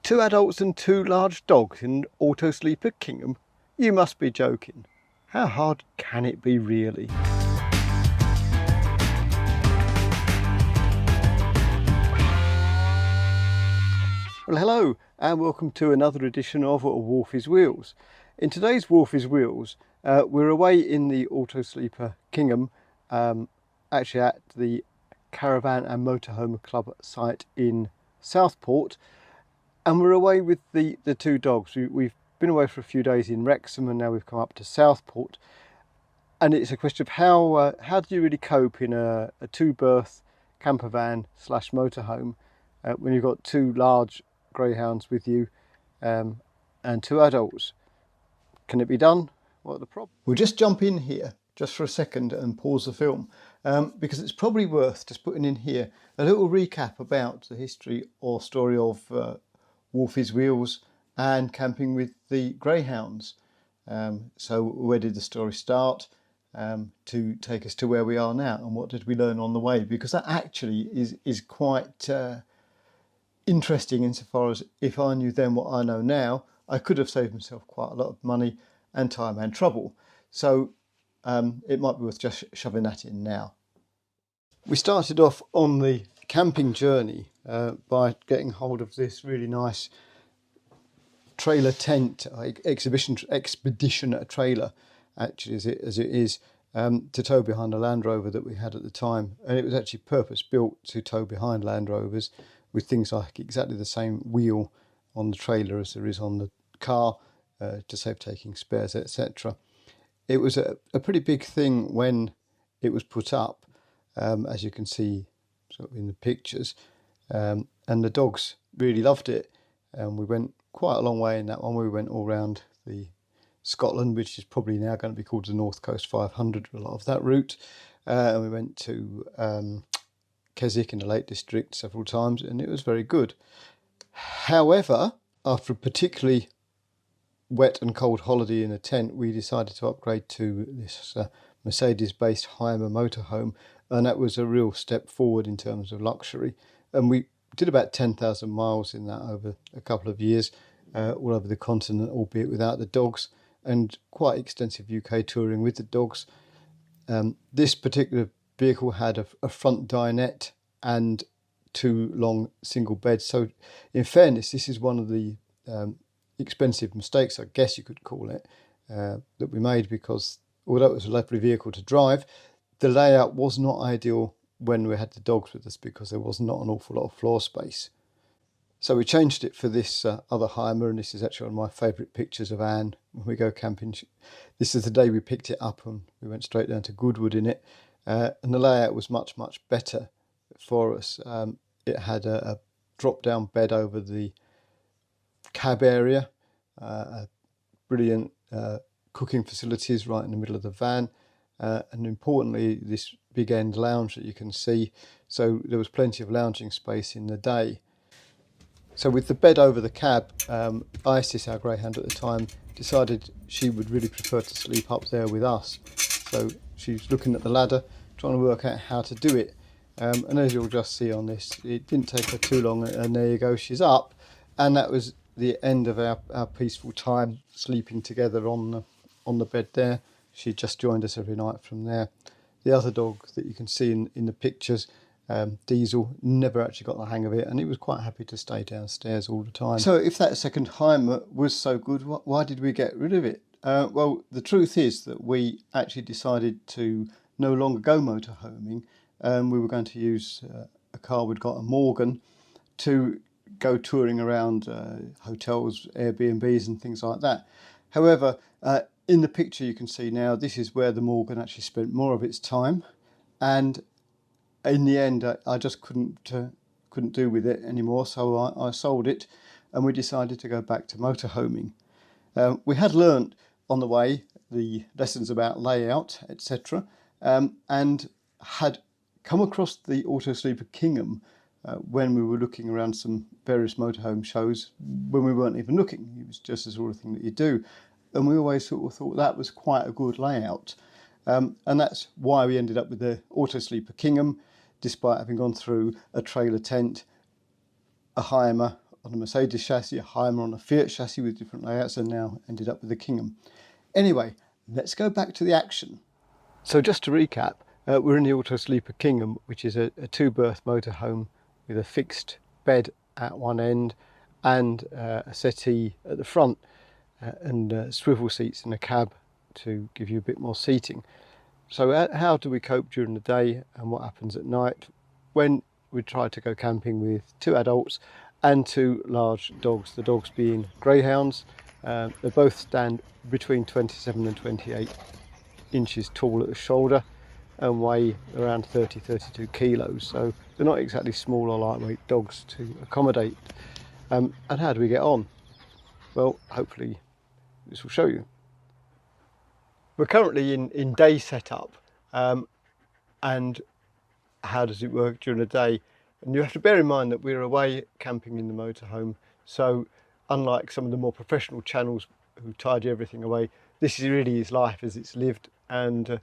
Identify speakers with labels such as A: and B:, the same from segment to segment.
A: Two adults and two large dogs in Autosleeper Kingham? You must be joking. How hard can it be, really? Well, hello and welcome to another edition of Wolfie's Wheels. In today's Wolfie's Wheels, we're away in the Autosleeper Kingham, actually at the Caravan and Motorhome Club site in Southport, and we're away with the two dogs. We've been away for a few days in Wrexham and now we've come up to Southport, and it's a question of how do you really cope in a two-berth camper van slash motorhome when you've got two large greyhounds with you and two adults. Can it be done? What are the problems? We'll just jump in here just for a second and pause the film because it's probably worth just putting in here a little recap about the history or story of Wolfie's Wheels and camping with the greyhounds. So where did the story start to take us to where we are now, and what did we learn on the way? Because that actually is quite interesting insofar as if I knew then what I know now, I could have saved myself quite a lot of money and time and trouble. So it might be worth just shoving that in now. We started off on the camping journey by getting hold of this really nice trailer tent, expedition trailer, actually as it is, to tow behind a Land Rover that we had at the time. And it was actually purpose built to tow behind Land Rovers, with things like exactly the same wheel on the trailer as there is on the car, to save taking spares, etc. It was a pretty big thing when it was put up, as you can see sort of in the pictures, and the dogs really loved it. And we went quite a long way in that one. We went all around the Scotland, which is probably now going to be called the North Coast 500, a lot of that route, and we went to Keswick in the Lake District several times, and it was very good. However, after a particularly wet and cold holiday in a tent, we decided to upgrade to this Mercedes-based Heimer motorhome, and that was a real step forward in terms of luxury. And we did about 10,000 miles in that over a couple of years, all over the continent, albeit without the dogs, and quite extensive UK touring with the dogs. This particular vehicle had a front dinette and two long single beds. So in fairness, this is one of the expensive mistakes, I guess you could call it, that we made, because although it was a lovely vehicle to drive, the layout was not ideal when we had the dogs with us, because there was not an awful lot of floor space. So we changed it for this other Heimer, and this is actually one of my favourite pictures of Anne when we go camping. This is the day we picked it up and we went straight down to Goodwood in it, and the layout was much better for us. It had a drop-down bed over the cab area, brilliant cooking facilities right in the middle of the van, and importantly this big end lounge that you can see, so there was plenty of lounging space in the day. So with the bed over the cab, Isis, our greyhound at the time, decided she would really prefer to sleep up there with us. So she's looking at the ladder, trying to work out how to do it. And as you'll just see on this, it didn't take her too long, and there you go, she's up. And that was the end of our peaceful time sleeping together on the bed there. She just joined us every night from there. The other dog that you can see in the pictures, Diesel, never actually got the hang of it, and he was quite happy to stay downstairs all the time. So if that second Heimer was so good, why did we get rid of it? Well, the truth is that we actually decided to no longer go motorhoming. We were going to use a car we'd got, a Morgan, to go touring around hotels, Airbnbs and things like that. However, in the picture you can see now, this is where the Morgan actually spent more of its time, and in the end I just couldn't do with it anymore, so I sold it, and we decided to go back to motorhoming. We had learnt on the way the lessons about layout, etc., and had come across the Autosleeper Kingham when we were looking around some various motorhome shows, when we weren't even looking. It was just the sort of thing that you do, and we always sort of thought that was quite a good layout, and that's why we ended up with the Autosleeper Kingham, despite having gone through a trailer tent, a Heimer, on a Mercedes chassis, a Heimer on a Fiat chassis with different layouts, and now ended up with the Kingham. Anyway, let's go back to the action. So just to recap, we're in the Autosleeper Kingham, which is a two-berth motorhome with a fixed bed at one end and a settee at the front, and swivel seats in a cab to give you a bit more seating. So how do we cope during the day, and what happens at night when we try to go camping with two adults and two large dogs, the dogs being Greyhounds. They both stand between 27 and 28 inches tall at the shoulder and weigh around 30-32 kilos, so they're not exactly small or lightweight dogs to accommodate. And how do we get on? Well, hopefully this will show you. We're currently in day setup, and how does it work during the day? And you have to bear in mind that we're away camping in the motorhome, so unlike some of the more professional channels who tidy everything away, this really is life as it's lived, and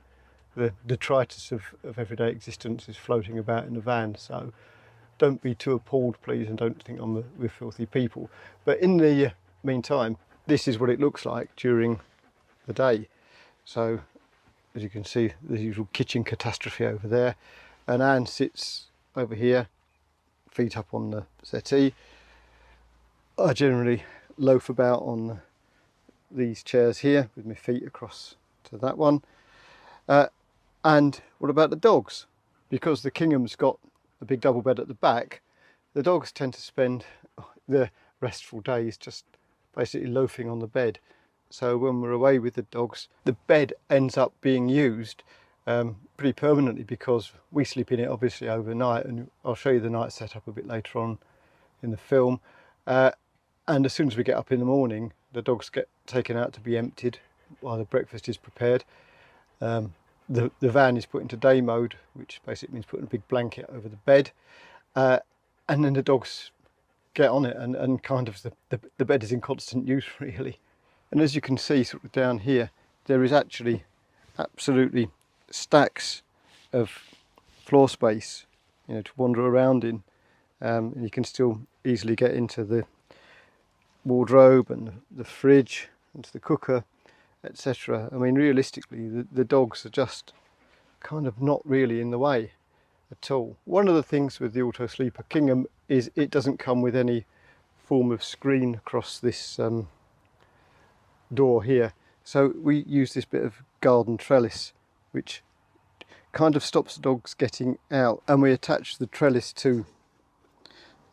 A: the detritus of everyday existence is floating about in the van. So don't be too appalled, please, and don't think we're filthy people. But in the meantime, this is what it looks like during the day. So as you can see, the usual kitchen catastrophe over there, and Anne sits over here, feet up on the settee. I generally loaf about on these chairs here with my feet across to that one. And what about the dogs? Because the Kingham's got a big double bed at the back, the dogs tend to spend the restful days just basically loafing on the bed. So when we're away with the dogs, the bed ends up being used pretty permanently, because we sleep in it obviously overnight, and I'll show you the night setup a bit later on in the film. And as soon as we get up in the morning, the dogs get taken out to be emptied while the breakfast is prepared. The van is put into day mode, which basically means putting a big blanket over the bed, and then the dogs get on it, and kind of the bed is in constant use really. And as you can see sort of down here, there is actually absolutely stacks of floor space, you know, to wander around in, and you can still easily get into the wardrobe and the fridge and to the cooker, etc. I mean, realistically, the dogs are just kind of not really in the way at all. One of the things with the Autosleeper Kingham is it doesn't come with any form of screen across this door here, so we use this bit of garden trellis which kind of stops the dogs getting out, and we attach the trellis to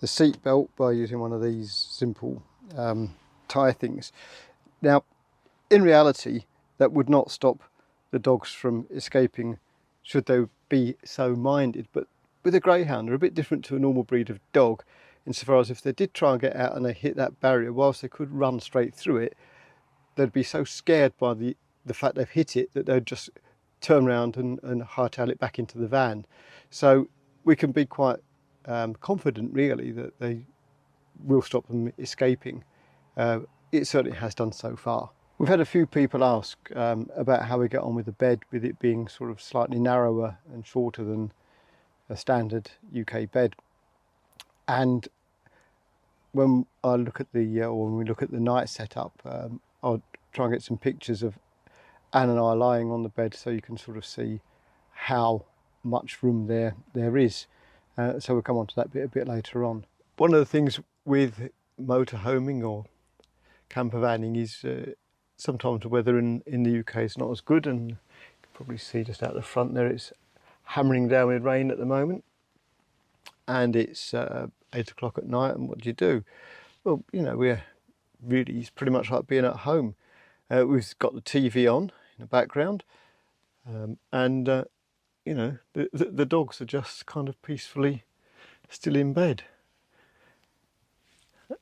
A: the seat belt by using one of these simple tie things. Now in reality that would not stop the dogs from escaping should they be so minded, but with a greyhound they're a bit different to a normal breed of dog insofar as if they did try and get out and they hit that barrier, whilst they could run straight through it, they'd be so scared by the fact they've hit it that they'd just turn around and hightail it back into the van. So we can be quite confident really that they will stop them escaping. It certainly has done so far. We've had a few people ask about how we get on with the bed, with it being sort of slightly narrower and shorter than a standard UK bed. And when I look at or when we look at the night setup, I'll try and get some pictures of Anne and I lying on the bed so you can sort of see how much room there is. So we'll come on to that bit a bit later on. One of the things with motorhoming or camper vanning is sometimes the weather in the UK is not as good, and you can probably see just out the front there it's hammering down with rain at the moment, and it's 8 o'clock at night, and what do? Well, you know, it's pretty much like being at home. We've got the TV on in the background, and you know, the dogs are just kind of peacefully still in bed.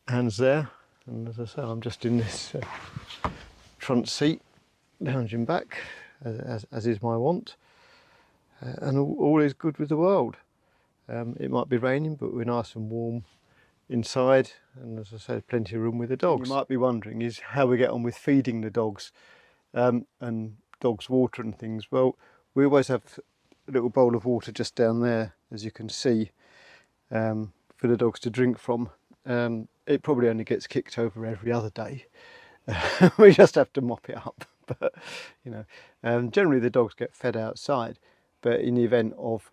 A: Anne's there, and as I say, I'm just in this front seat, lounging back, as is my wont, and all is good with the world. It might be raining, but we're nice and warm inside, and as I said, plenty of room with the dogs. You might be wondering is how we get on with feeding the dogs, and dogs water and things. Well, we always have a little bowl of water just down there, as you can see, for the dogs to drink from. It probably only gets kicked over every other day. We just have to mop it up. But you know, generally the dogs get fed outside, but in the event of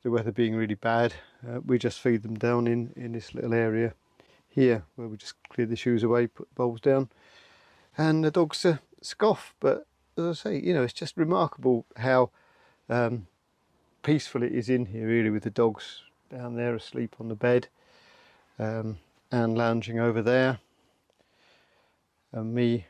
A: the weather being really bad, we just feed them down in this little area here, where we just clear the shoes away, put the bowls down, and the dogs scoff. But as I say, you know, it's just remarkable how peaceful it is in here, really, with the dogs down there asleep on the bed, and lounging over there, and me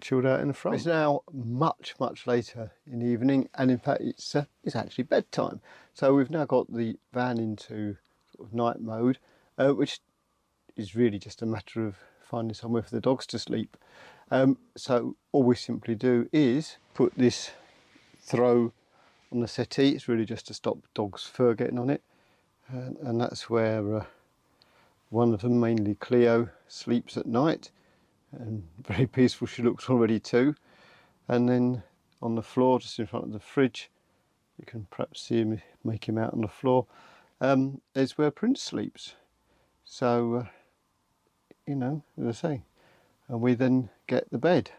A: chilled out in the front. It's now much later in the evening, and in fact it's actually bedtime. So we've now got the van into sort of night mode, which is really just a matter of finding somewhere for the dogs to sleep. So all we simply do is put this throw on the settee. It's really just to stop dogs' fur getting on it, and that's where one of them, mainly Cleo, sleeps at night, and very peaceful she looks already too. And then on the floor, just in front of the fridge, you can perhaps see him, make him out on the floor, is where Prince sleeps. So you know, as I say, and we then get the bed,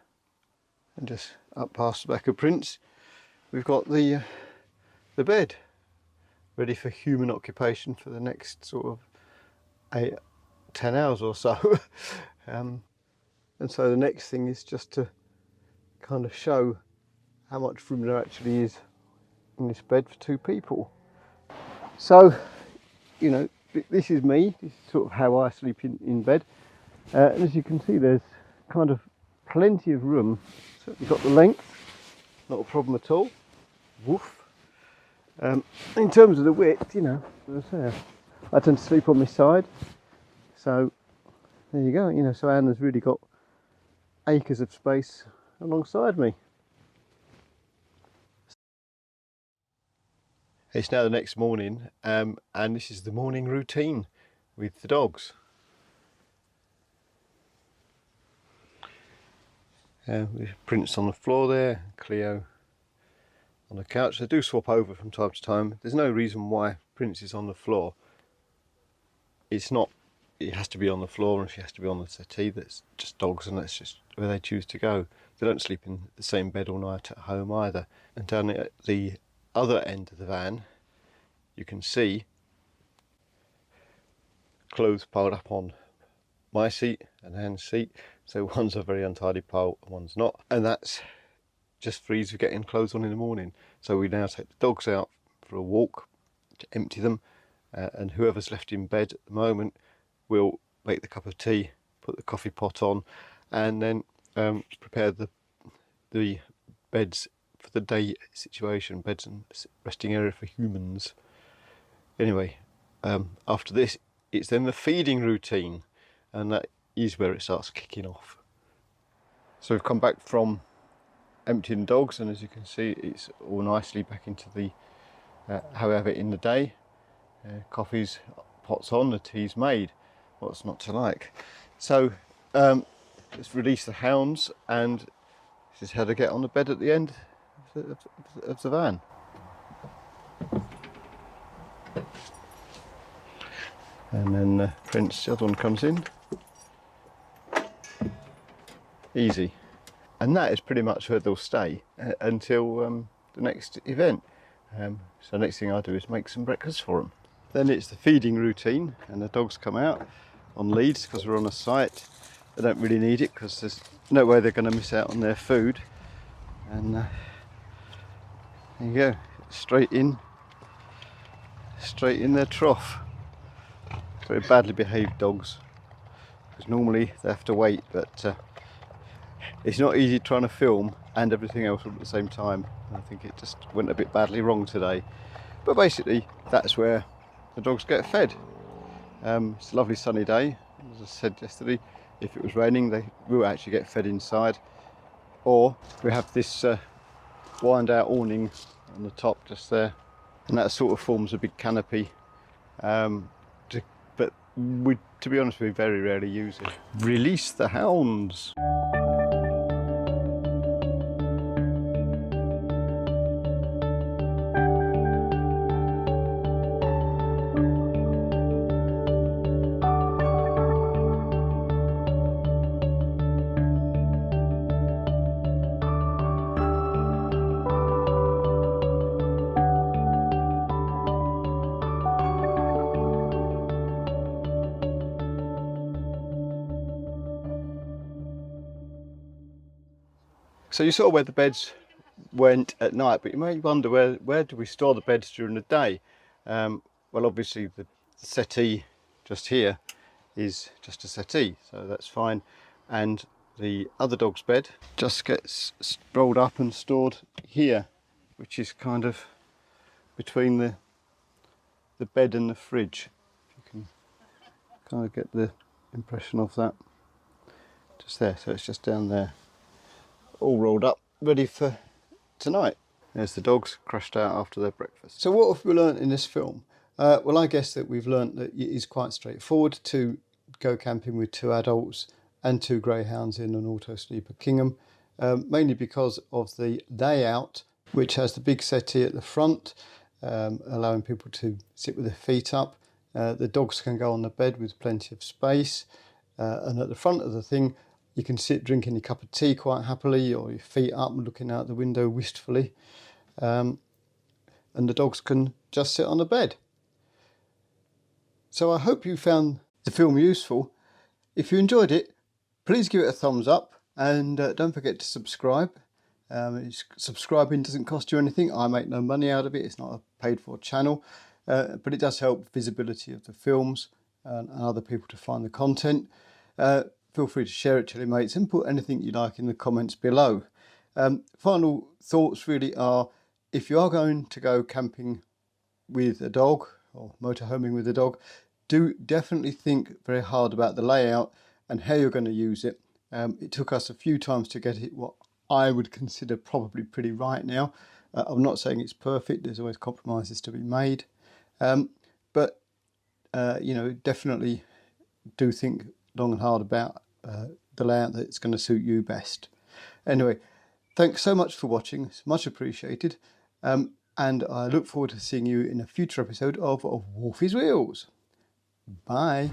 A: and just up past the back of Prince we've got the bed ready for human occupation for the next sort of 8-10 hours or so. And so the next thing is just to kind of show how much room there actually is in this bed for 2 people. So, you know, this is me. This is sort of how I sleep in bed. And as you can see, there's kind of plenty of room. So you've got the length, not a problem at all. Woof. In terms of the width, you know, as I say, I tend to sleep on my side. So there you go. You know, so Anna's really got acres of space alongside me. It's now the next morning, and this is the morning routine with the dogs. With Prince on the floor there, Cleo on the couch. They do swap over from time to time. There's no reason why Prince is on the floor. It's not, it has to be on the floor, and she has to be on the settee. That's just dogs, and that's just where they choose to go. They don't sleep in the same bed all night at home either. And down at the other end of the van, you can see clothes piled up on my seat and Anne's seat. So one's a very untidy pile and one's not, and that's just for ease of getting clothes on in the morning. So we now take the dogs out for a walk to empty them, and whoever's left in bed at the moment will make the cup of tea, put the coffee pot on, and then prepare the beds for the day situation, beds and resting area for humans. Anyway, after this, it's then the feeding routine, and that is where it starts kicking off. So we've come back from emptying dogs, and as you can see, it's all nicely back into the how we have it in the day. Coffee's pot's on, the tea's made. What's not to like? So let's release the hounds, and this is how they get on the bed at the end of the van. And then Prince, the other one, comes in. Easy. And that is pretty much where they'll stay until the next event. So next thing I do is make some breakfast for them. Then it's the feeding routine, and the dogs come out on leads because we're on a site. They don't really need it because there's no way they're going to miss out on their food. And there you go, straight in their trough. Very badly behaved dogs, because normally they have to wait, but it's not easy trying to film and everything else all at the same time. I think it just went a bit badly wrong today. But basically, that's where the dogs get fed. It's a lovely sunny day. As I said yesterday, if it was raining, they will actually get fed inside. Or we have this wind out awning on the top just there, and that sort of forms a big canopy. But we, to be honest, we very rarely use it. Release the hounds. So you saw where the beds went at night, but you may wonder where do we store the beds during the day? Well, obviously the settee just here is just a settee, so that's fine. And the other dog's bed just gets rolled up and stored here, which is kind of between the bed and the fridge. If you can kind of get the impression of that. Just there, so it's just down there, all rolled up, ready for tonight. There's the dogs crashed out after their breakfast. So what have we learnt in this film? Well, I guess that we've learnt that it is quite straightforward to go camping with 2 adults and 2 greyhounds in an Autosleeper Kingham, mainly because of the layout, which has the big settee at the front, allowing people to sit with their feet up. The dogs can go on the bed with plenty of space, and at the front of the thing you can sit drinking your cup of tea quite happily, or your feet up and looking out the window wistfully, and the dogs can just sit on the bed. So I hope you found the film useful. If you enjoyed it, please give it a thumbs up, and don't forget to subscribe. Subscribing doesn't cost you anything. I make no money out of it. It's not a paid for channel, but it does help visibility of the films and other people to find the content. Feel free to share it to your mates and put anything you like in the comments below. Final thoughts really are, if you are going to go camping with a dog or motorhoming with a dog, do definitely think very hard about the layout and how you're going to use it. It took us a few times to get it what I would consider probably pretty right now. I'm not saying it's perfect, there's always compromises to be made, but you know, definitely do think long and hard about the layout that's going to suit you best. Anyway, thanks so much for watching, it's much appreciated, and I look forward to seeing you in a future episode of Wolfie's Wheels. Bye.